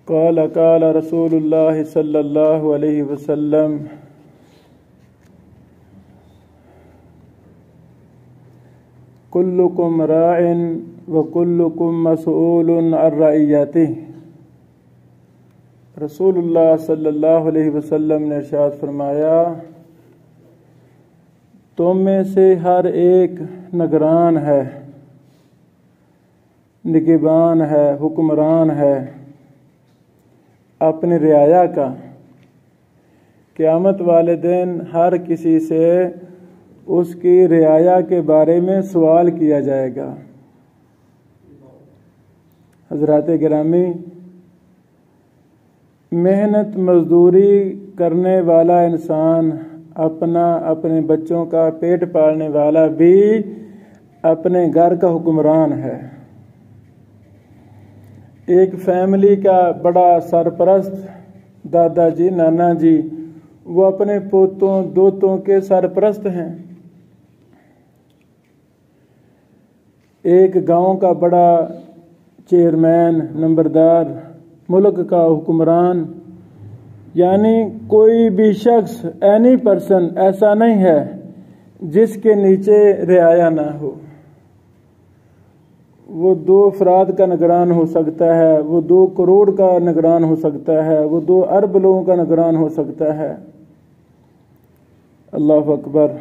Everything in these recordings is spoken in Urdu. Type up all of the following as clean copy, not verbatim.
قال رسول اللہ صلی اللہ علیہ وسلم کلکم راع وکلکم مسئول عن رعیتہ۔ رسول اللہ صلی اللہ علیہ وسلم نے ارشاد فرمایا، تم میں سے ہر ایک نگران ہے، نگہبان ہے، حکمران ہے اپنے رعایا کا۔ قیامت والے دن ہر کسی سے اس کی رعایا کے بارے میں سوال کیا جائے گا۔ حضرات گرامی، محنت مزدوری کرنے والا انسان، اپنے بچوں کا پیٹ پالنے والا بھی اپنے گھر کا حکمران ہے۔ ایک فیملی کا بڑا سرپرست، دادا جی، نانا جی، وہ اپنے پوتوں دوتوں کے سرپرست ہیں۔ ایک گاؤں کا بڑا چیئرمین، نمبردار، ملک کا حکمران، یعنی کوئی بھی شخص، اینی پرسن ایسا نہیں ہے جس کے نیچے رعایا نہ ہو۔ وہ 2 افراد کا نگران ہو سکتا ہے، وہ 2 کروڑ کا نگران ہو سکتا ہے، وہ 2 ارب لوگوں کا نگران ہو سکتا ہے۔ اللہ اکبر۔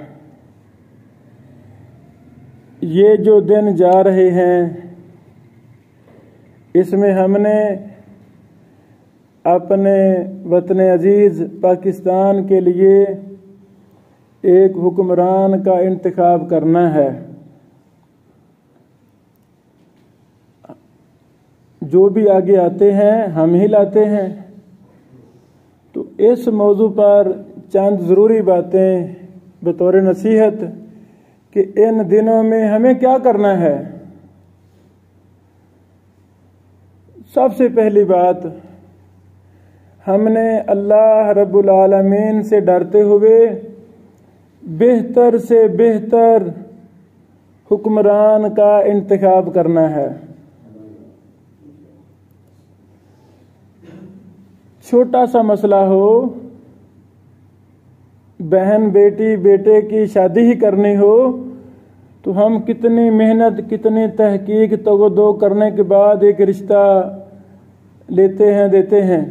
یہ جو دن جا رہے ہیں، اس میں ہم نے اپنے وطن عزیز پاکستان کے لیے ایک حکمران کا انتخاب کرنا ہے۔ جو بھی آگے آتے ہیں ہم ہی لاتے ہیں۔ تو اس موضوع پر چند ضروری باتیں بطور نصیحت کہ ان دنوں میں ہمیں کیا کرنا ہے۔ سب سے پہلی بات، ہم نے اللہ رب العالمین سے ڈرتے ہوئے بہتر سے بہتر حکمران کا انتخاب کرنا ہے۔ چھوٹا سا مسئلہ ہو، بہن بیٹی بیٹے کی شادی ہی کرنی ہو، تو ہم کتنی محنت، کتنی تحقیق تگودو کرنے کے بعد ایک رشتہ لیتے ہیں، دیتے ہیں۔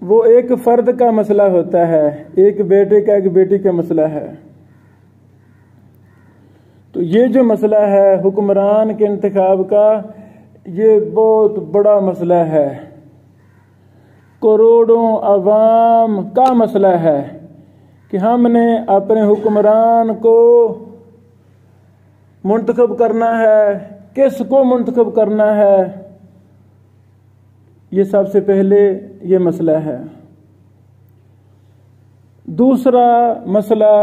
وہ ایک فرد کا مسئلہ ہوتا ہے، ایک بیٹے کا، ایک بیٹی کا مسئلہ ہے۔ تو یہ جو مسئلہ ہے حکمران کے انتخاب کا، یہ بہت بڑا مسئلہ ہے، کروڑوں عوام کا مسئلہ ہے کہ ہم نے اپنے حکمران کو منتخب کرنا ہے، کس کو منتخب کرنا ہے۔ یہ سب سے پہلے یہ مسئلہ ہے۔ دوسرا مسئلہ،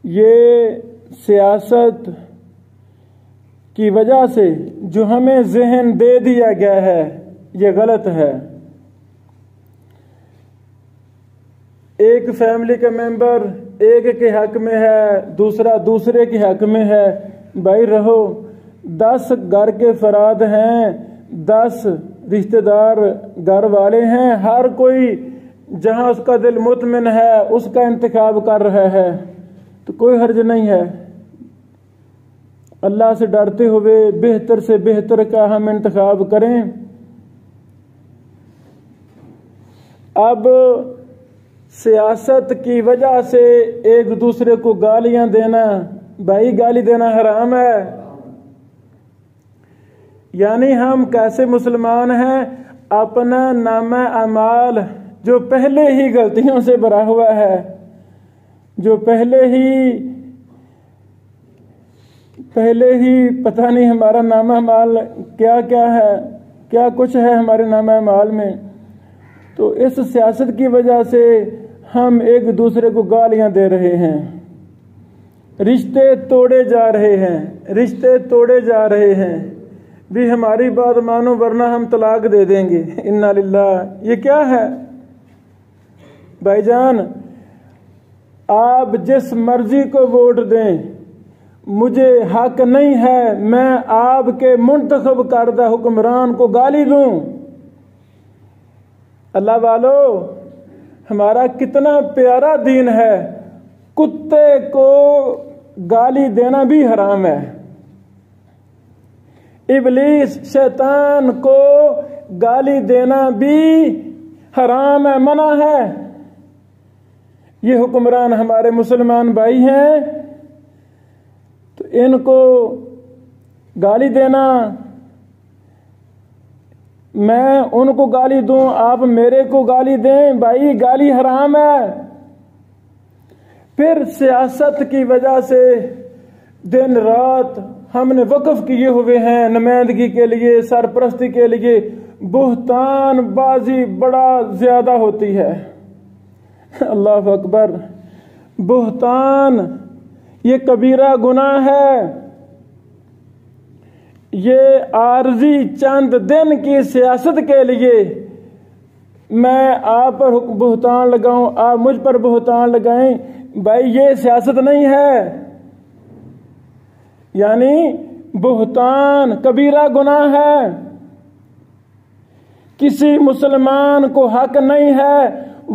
یہ سیاست کی وجہ سے جو ہمیں ذہن دے دیا گیا ہے، یہ غلط ہے۔ ایک فیملی کا ممبر ایک کے حق میں ہے، دوسرا دوسرے کے حق میں ہے۔ بھائی رہو، 10 گھر کے افراد ہیں، 10 رشتہ دار گھر والے ہیں، ہر کوئی جہاں اس کا دل مطمئن ہے اس کا انتخاب کر رہا ہے، تو کوئی حرج نہیں ہے۔ اللہ سے ڈرتے ہوئے بہتر سے بہتر کا ہم انتخاب کریں۔ اب سیاست کی وجہ سے ایک دوسرے کو گالیاں دینا، بھائی گالی دینا حرام ہے۔ یعنی ہم کیسے مسلمان ہیں؟ اپنا نامہ اعمال جو پہلے ہی غلطیوں سے بھرا ہوا ہے، جو پہلے ہی پتہ نہیں ہمارا نامہ اعمال کیا کیا ہے، کیا کچھ ہے ہمارے نامہ اعمال میں، تو اس سیاست کی وجہ سے ہم ایک دوسرے کو گالیاں دے رہے ہیں، رشتے توڑے جا رہے ہیں، رشتے توڑے جا رہے ہیں۔ بھی ہماری بات مانو ورنہ ہم طلاق دے دیں گے، انا للہ۔ یہ کیا ہے بھائی جان؟ آپ جس مرضی کو ووٹ دیں، مجھے حق نہیں ہے میں آپ کے منتخب کردہ حکمران کو گالی دوں۔ اللہ والو، ہمارا کتنا پیارا دین ہے، کتے کو گالی دینا بھی حرام ہے، ابلیس شیطان کو گالی دینا بھی حرام ہے، منع ہے۔ یہ حکمران ہمارے مسلمان بھائی ہیں تو ان کو گالی دینا، میں ان کو گالی دوں، آپ میرے کو گالی دیں، بھائی گالی حرام ہے۔ پھر سیاست کی وجہ سے دن رات ہم نے وقف کیے ہوئے ہیں نمائندگی کے لیے، سرپرستی کے لیے، بہتان بازی بڑا زیادہ ہوتی ہے۔ اللہ اکبر، بہتان یہ کبیرہ گناہ ہے، یہ عارضی چند دن کی سیاست کے لیے میں آپ پر بہتان لگاؤں، آپ مجھ پر بہتان لگائیں، بھائی یہ سیاست نہیں ہے۔ یعنی بہتان کبیرہ گناہ ہے، کسی مسلمان کو حق نہیں ہے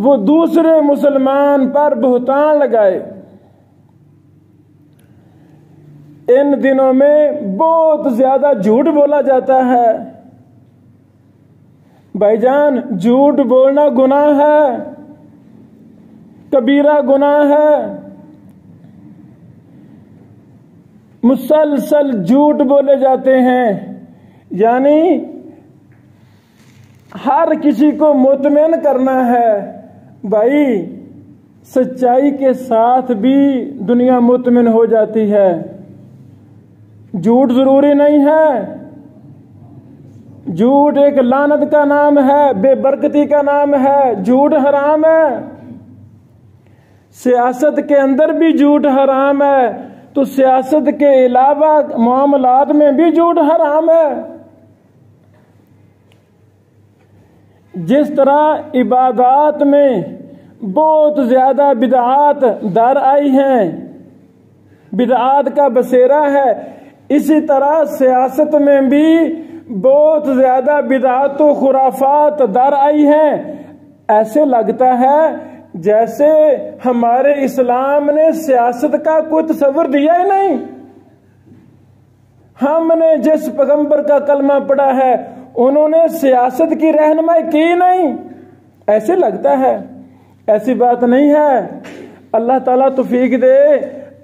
وہ دوسرے مسلمان پر بہتان لگائے۔ ان دنوں میں بہت زیادہ جھوٹ بولا جاتا ہے، بھائی جان جھوٹ بولنا گناہ ہے، کبیرہ گناہ ہے، مسلسل جھوٹ بولے جاتے ہیں۔ یعنی ہر کسی کو مطمئن کرنا ہے، بھائی سچائی کے ساتھ بھی دنیا مطمئن ہو جاتی ہے، جھوٹ ضروری نہیں ہے، جھوٹ ایک لعنت کا نام ہے، بے برکتی کا نام ہے، جھوٹ حرام ہے۔ سیاست کے اندر بھی جھوٹ حرام ہے تو سیاست کے علاوہ معاملات میں بھی جھوٹ حرام ہے۔ جس طرح عبادات میں بہت زیادہ بدعات در آئی ہیں، بدعات کا بسیرا ہے، اسی طرح سیاست میں بھی بہت زیادہ بدعات و خرافات در آئی ہیں۔ ایسے لگتا ہے جیسے ہمارے اسلام نے سیاست کا کوئی تصور دیا ہی نہیں۔ ہم نے جس پیغمبر کا کلمہ پڑھا ہے انہوں نے سیاست کی رہنمائی کی نہیں، ایسے لگتا ہے، ایسی بات نہیں ہے۔ اللہ تعالیٰ توفیق دے،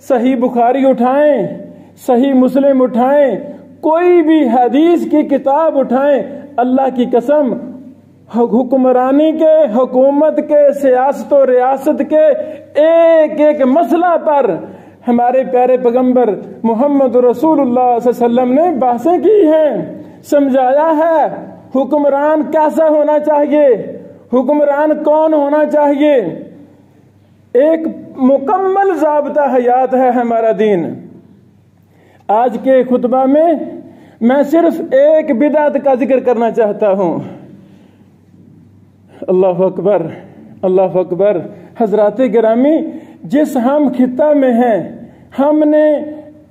صحیح بخاری اٹھائیں، صحیح مسلم اٹھائیں، کوئی بھی حدیث کی کتاب اٹھائیں، اللہ کی قسم حکمرانی کے، حکومت کے، سیاست و ریاست کے ایک ایک مسئلہ پر ہمارے پیارے پیغمبر محمد رسول اللہ صلی اللہ علیہ وسلم نے بحثیں کی ہیں، سمجھایا ہے حکمران کیسا ہونا چاہیے، حکمران کون ہونا چاہیے، ایک مکمل ضابطہ حیات ہے ہمارا دین۔ آج کے خطبہ میں صرف ایک بدعت کا ذکر کرنا چاہتا ہوں۔ اللہ اکبر، اللہ اکبر۔ حضرات گرامی، جس ہم خطہ میں ہیں ہم نے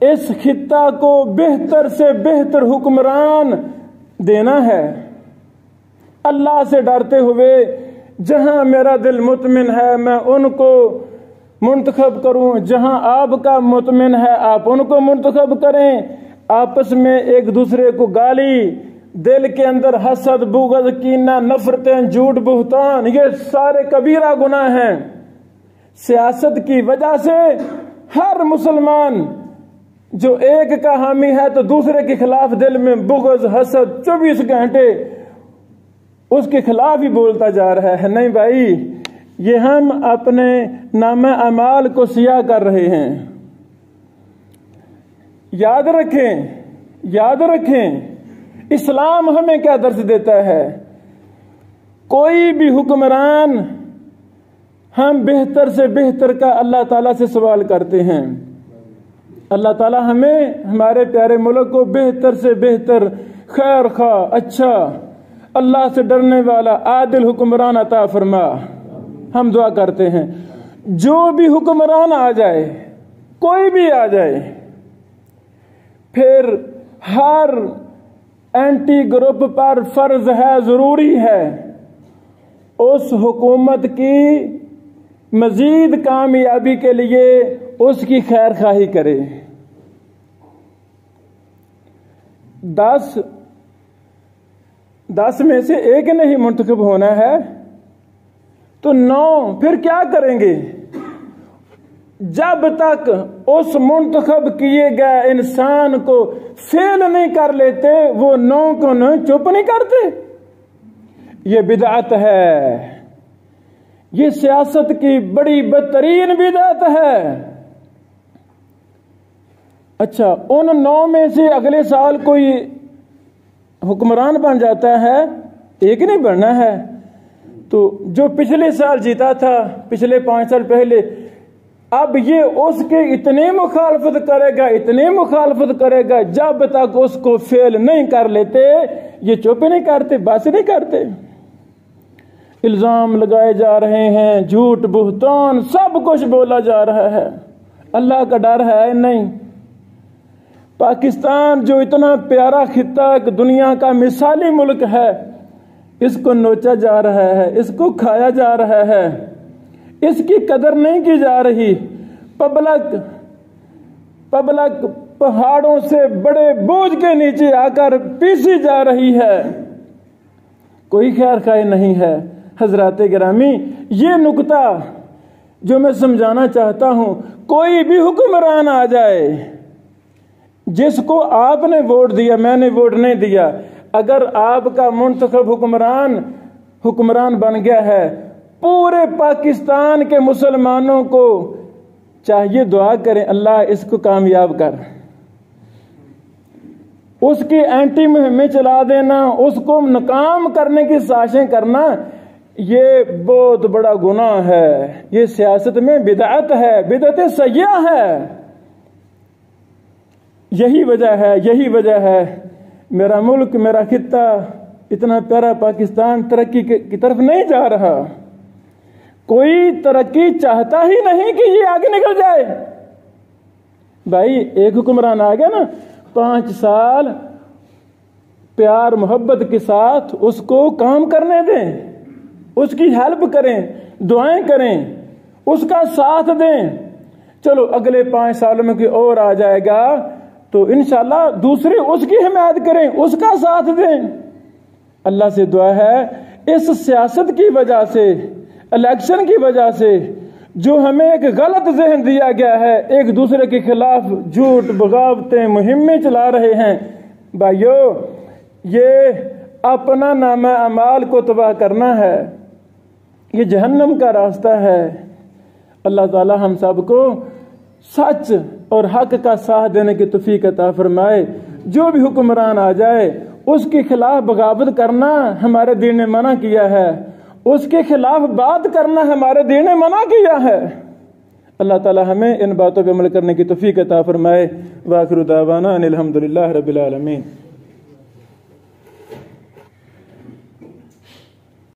اس خطہ کو بہتر سے بہتر حکمران دینا ہے، اللہ سے ڈرتے ہوئے جہاں میرا دل مطمئن ہے میں ان کو منتخب کروں، جہاں آپ کا مطمئن ہے آپ ان کو منتخب کریں، آپس میں ایک دوسرے کو گالی، دل کے اندر حسد، بغض، کینہ، نفرتیں، جھوٹ، بہتان، یہ سارے کبیرہ گناہ ہیں۔ سیاست کی وجہ سے ہر مسلمان جو ایک کا حامی ہے تو دوسرے کے خلاف دل میں بغض، حسد 24 گھنٹے اس کے خلاف ہی بولتا جا رہا ہے۔ نہیں بھائی، یہ ہم اپنے نامہ اعمال کو سیاہ کر رہے ہیں۔ یاد رکھیں، یاد رکھیں، اسلام ہمیں کیا درس دیتا ہے۔ کوئی بھی حکمران ہم بہتر سے بہتر کا اللہ تعالیٰ سے سوال کرتے ہیں۔ اللہ تعالیٰ ہمیں ہمارے پیارے ملک کو بہتر سے بہتر، خیر خواہ، اچھا، اللہ سے ڈرنے والا عادل حکمران عطا فرما۔ ہم دعا کرتے ہیں جو بھی حکمران آ جائے، کوئی بھی آ جائے، پھر ہر اینٹی گروپ پر فرض ہے، ضروری ہے اس حکومت کی مزید کامیابی کے لیے اس کی خیر خواہی کرے۔ 10 میں سے ایک نہیں منتخب ہونا ہے تو 9 پھر کیا کریں گے؟ جب تک اس منتخب کیے گئے انسان کو فیل نہیں کر لیتے وہ 9 کو 9 چپ نہیں کرتے۔ یہ بدعت ہے، یہ سیاست کی بڑی بدترین بدعت ہے۔ اچھا، ان 9 میں سے اگلے سال کوئی حکمران بن جاتا ہے، ایک نہیں بننا ہے، تو جو پچھلے سال جیتا تھا، پچھلے 5 سال پہلے، اب یہ اس کے اتنے مخالفت کرے گا، اتنے مخالفت کرے گا، جب تک اس کو فیل نہیں کر لیتے یہ چپ نہیں کرتے، بس نہیں کرتے۔ الزام لگائے جا رہے ہیں، جھوٹ بہتان سب کچھ بولا جا رہا ہے، اللہ کا ڈر ہے نہیں۔ پاکستان جو اتنا پیارا خطہ دنیا کا مثالی ملک ہے، اس کو نوچا جا رہا ہے، اس کو کھایا جا رہا ہے، اس کی قدر نہیں کی جا رہی۔ پبلک پہاڑوں سے بڑے بوجھ کے نیچے آ کر پیسی جا رہی ہے، کوئی خیر خواہ نہیں ہے۔ حضرات گرامی، یہ نکتہ جو میں سمجھانا چاہتا ہوں، کوئی بھی حکمران آ جائے، جس کو آپ نے ووٹ دیا، میں نے ووٹ نہیں دیا، اگر آپ کا منتخب حکمران بن گیا ہے، پورے پاکستان کے مسلمانوں کو چاہیے دعا کریں اللہ اس کو کامیاب کر، اس کی اینٹی مہمیں چلا دینا، اس کو ناکام کرنے کی سازشیں کرنا، یہ بہت بڑا گناہ ہے، یہ سیاست میں بدعت ہے، بدعت سیئہ ہے۔ یہی وجہ ہے میرا ملک، میرا خطہ، اتنا پیارا پاکستان ترقی کی طرف نہیں جا رہا۔ کوئی ترقی چاہتا ہی نہیں کہ یہ آگے نکل جائے۔ بھائی ایک حکمران آ گیا نا، 5 سال پیار محبت کے ساتھ اس کو کام کرنے دیں، اس کی ہیلپ کریں، دعائیں کریں، اس کا ساتھ دیں۔ چلو اگلے 5 سالوں میں کوئی اور آ جائے گا تو انشاءاللہ دوسرے اس کی حمایت کریں، اس کا ساتھ دیں۔ اللہ سے دعا ہے اس سیاست کی وجہ سے، الیکشن کی وجہ سے جو ہمیں ایک غلط ذہن دیا گیا ہے، ایک دوسرے کے خلاف جھوٹ بغاوتیں مہمیں چلا رہے ہیں، بھائیو یہ اپنا نامہ اعمال کو تباہ کرنا ہے، یہ جہنم کا راستہ ہے۔ اللہ تعالی ہم سب کو سچ اور حق کا ساتھ دینے کی توفیق عطا فرمائے۔ جو بھی حکمران آ جائے اس کے خلاف بغاوت کرنا ہمارے دین نے منع کیا ہے، اس کے خلاف بات کرنا ہمارے دین نے منع کیا ہے۔ اللہ تعالی ہمیں ان باتوں پہ عمل کرنے کی توفیق عطا فرمائے۔ وآخر دعوانا ان الحمدللہ رب العالمین۔